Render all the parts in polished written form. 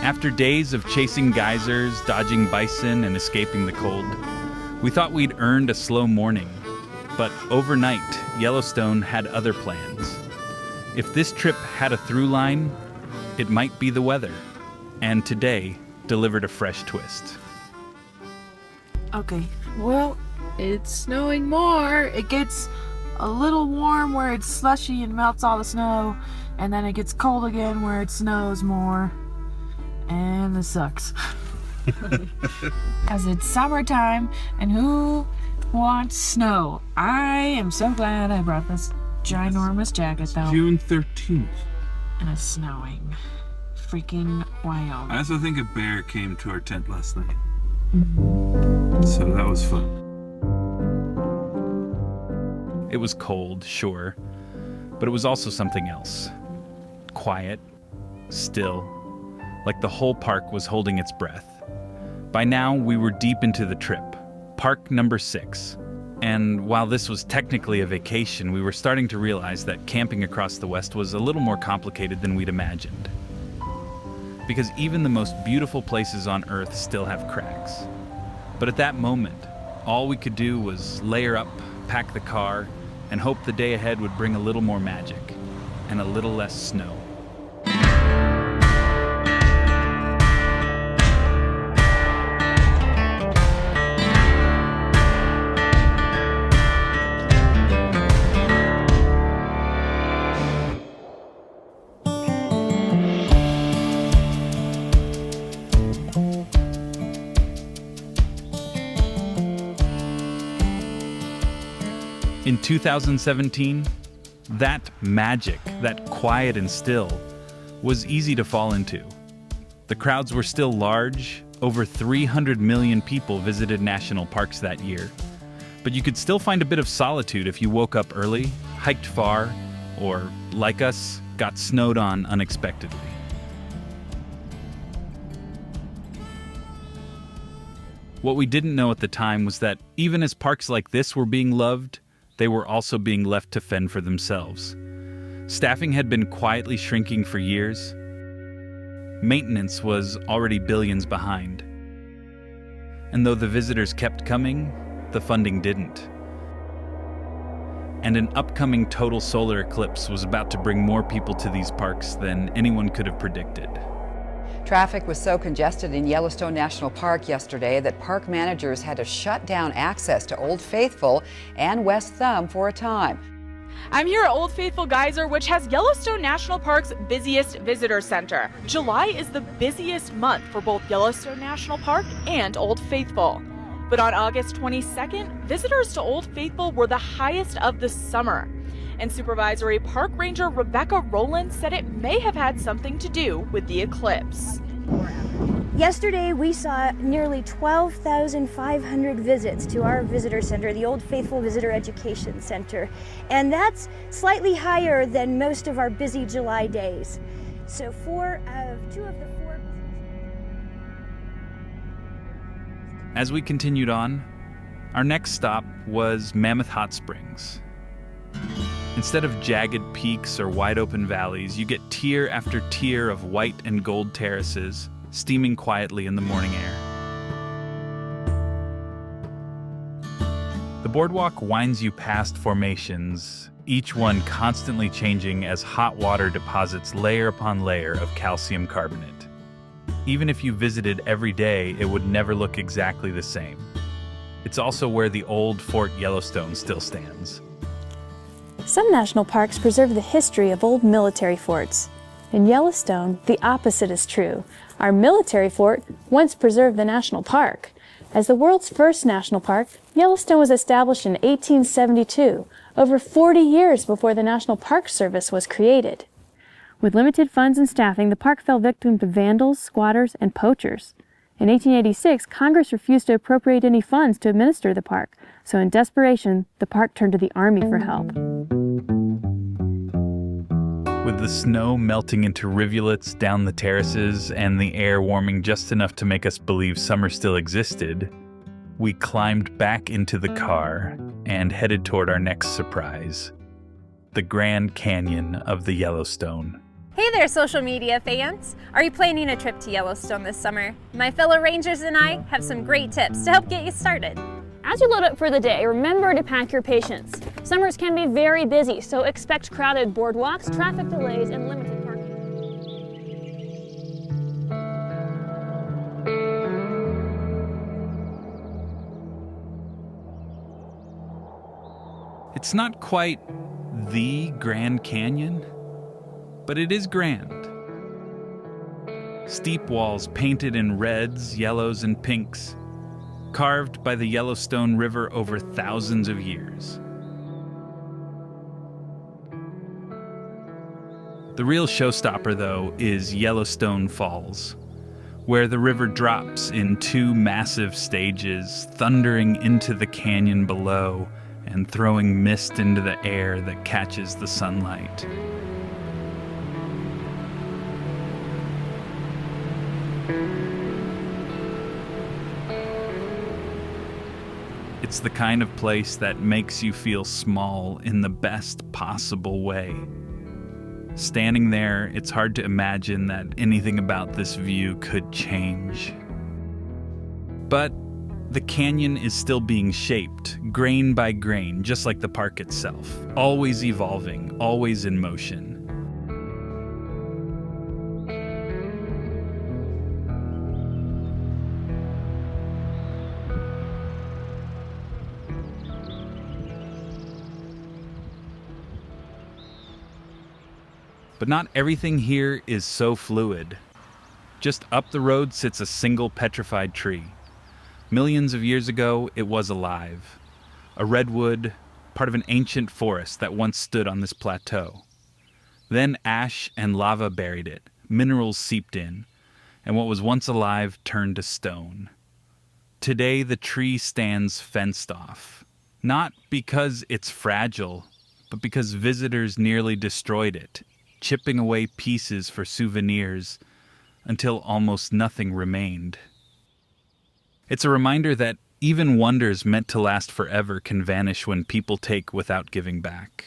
After days of chasing geysers, dodging bison, and escaping the cold, we thought we'd earned a slow morning. But overnight, Yellowstone had other plans. If this trip had a through line, it might be the weather. And today delivered a fresh twist. Okay, well, it's snowing more. It gets a little warm where it's slushy and melts all the snow, and then it gets cold again where it snows more. And this sucks. Because it's summertime, and who wants snow? I am so glad I brought this ginormous jacket, though. June 13th. And it's snowing. Freaking Wyoming. I also think a bear came to our tent last night. So that was fun. It was cold, sure, but it was also something else. Quiet, still, like the whole park was holding its breath. By now, we were deep into the trip, park number 6. And while this was technically a vacation, we were starting to realize that camping across the West was a little more complicated than we'd imagined. Because even the most beautiful places on Earth still have cracks. But at that moment, all we could do was layer up, pack the car, and hope the day ahead would bring a little more magic and a little less snow. In 2017, that magic, that quiet and still, was easy to fall into. The crowds were still large. Over 300 million people visited national parks that year. But you could still find a bit of solitude if you woke up early, hiked far, or, like us, got snowed on unexpectedly. What we didn't know at the time was that even as parks like this were being loved, they were also being left to fend for themselves. Staffing had been quietly shrinking for years. Maintenance was already billions behind. And though the visitors kept coming, the funding didn't. And an upcoming total solar eclipse was about to bring more people to these parks than anyone could have predicted. Traffic was so congested in Yellowstone National Park yesterday that park managers had to shut down access to Old Faithful and West Thumb for a time. I'm here at Old Faithful Geyser, which has Yellowstone National Park's busiest visitor center. July is the busiest month for both Yellowstone National Park and Old Faithful. But on August 22nd, visitors to Old Faithful were the highest of the summer. And Supervisory Park Ranger Rebecca Rowland said it may have had something to do with the eclipse. Yesterday, we saw nearly 12,500 visits to our visitor center, the Old Faithful Visitor Education Center. And that's slightly higher than most of our busy July days. So two of the four... As we continued on, our next stop was Mammoth Hot Springs. Instead of jagged peaks or wide-open valleys, you get tier after tier of white and gold terraces, steaming quietly in the morning air. The boardwalk winds you past formations, each one constantly changing as hot water deposits layer upon layer of calcium carbonate. Even if you visited every day, it would never look exactly the same. It's also where the old Fort Yellowstone still stands. Some national parks preserve the history of old military forts. In Yellowstone, the opposite is true. Our military fort once preserved the national park. As the world's first national park, Yellowstone was established in 1872, over 40 years before the National Park Service was created. With limited funds and staffing, the park fell victim to vandals, squatters, and poachers. In 1886, Congress refused to appropriate any funds to administer the park, so in desperation, the park turned to the Army for help. With the snow melting into rivulets down the terraces and the air warming just enough to make us believe summer still existed, we climbed back into the car and headed toward our next surprise, the Grand Canyon of the Yellowstone. Hey there, social media fans! Are you planning a trip to Yellowstone this summer? My fellow rangers and I have some great tips to help get you started. As you load up for the day, remember to pack your patience. Summers can be very busy, so expect crowded boardwalks, traffic delays, and limited parking. It's not quite the Grand Canyon, but it is grand. Steep walls painted in reds, yellows, and pinks, carved by the Yellowstone River over thousands of years. The real showstopper, though, is Yellowstone Falls, where the river drops in two massive stages, thundering into the canyon below and throwing mist into the air that catches the sunlight. It's the kind of place that makes you feel small in the best possible way. Standing there, it's hard to imagine that anything about this view could change. But the canyon is still being shaped, grain by grain, just like the park itself, always evolving, always in motion. But not everything here is so fluid. Just up the road sits a single petrified tree. Millions of years ago, it was alive. A redwood, part of an ancient forest that once stood on this plateau. Then ash and lava buried it, minerals seeped in, and what was once alive turned to stone. Today, the tree stands fenced off. Not because it's fragile, but because visitors nearly destroyed it, chipping away pieces for souvenirs until almost nothing remained. It's a reminder that even wonders meant to last forever can vanish when people take without giving back.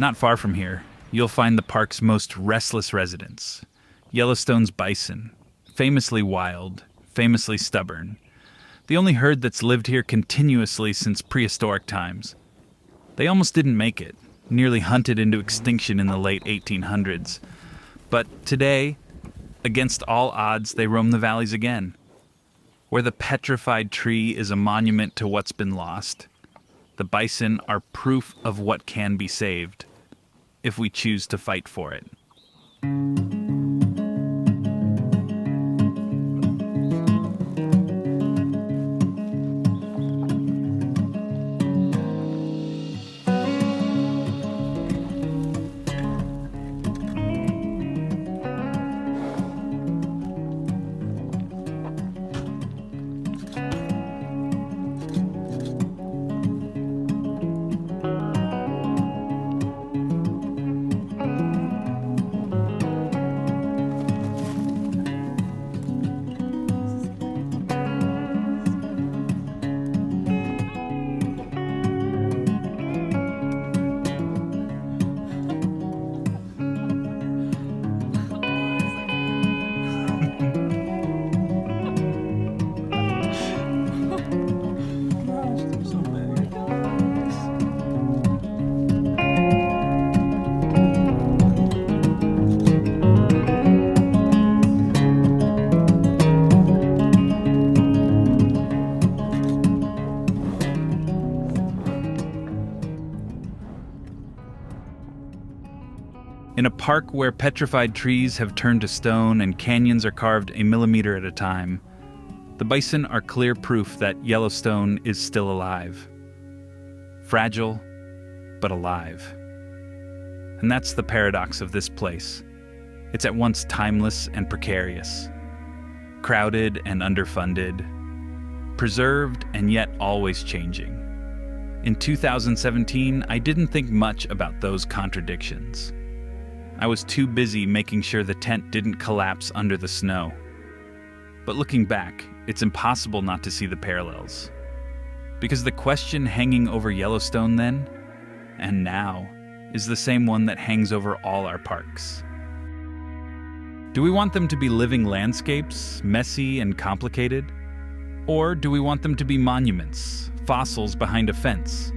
Not far from here, you'll find the park's most restless residents, Yellowstone's bison, famously wild, famously stubborn. The only herd that's lived here continuously since prehistoric times. They almost didn't make it, nearly hunted into extinction in the late 1800s. But today, against all odds, they roam the valleys again, where the petrified tree is a monument to what's been lost. The bison are proof of what can be saved, if we choose to fight for it. a park where petrified trees have turned to stone and canyons are carved a millimeter at a time, the bison are clear proof that Yellowstone is still alive. Fragile, but alive. And that's the paradox of this place. It's at once timeless and precarious, crowded and underfunded, preserved and yet always changing. In 2017, I didn't think much about those contradictions. I was too busy making sure the tent didn't collapse under the snow. But looking back, it's impossible not to see the parallels. Because the question hanging over Yellowstone then, and now, is the same one that hangs over all our parks. Do we want them to be living landscapes, messy and complicated? Or do we want them to be monuments, fossils behind a fence,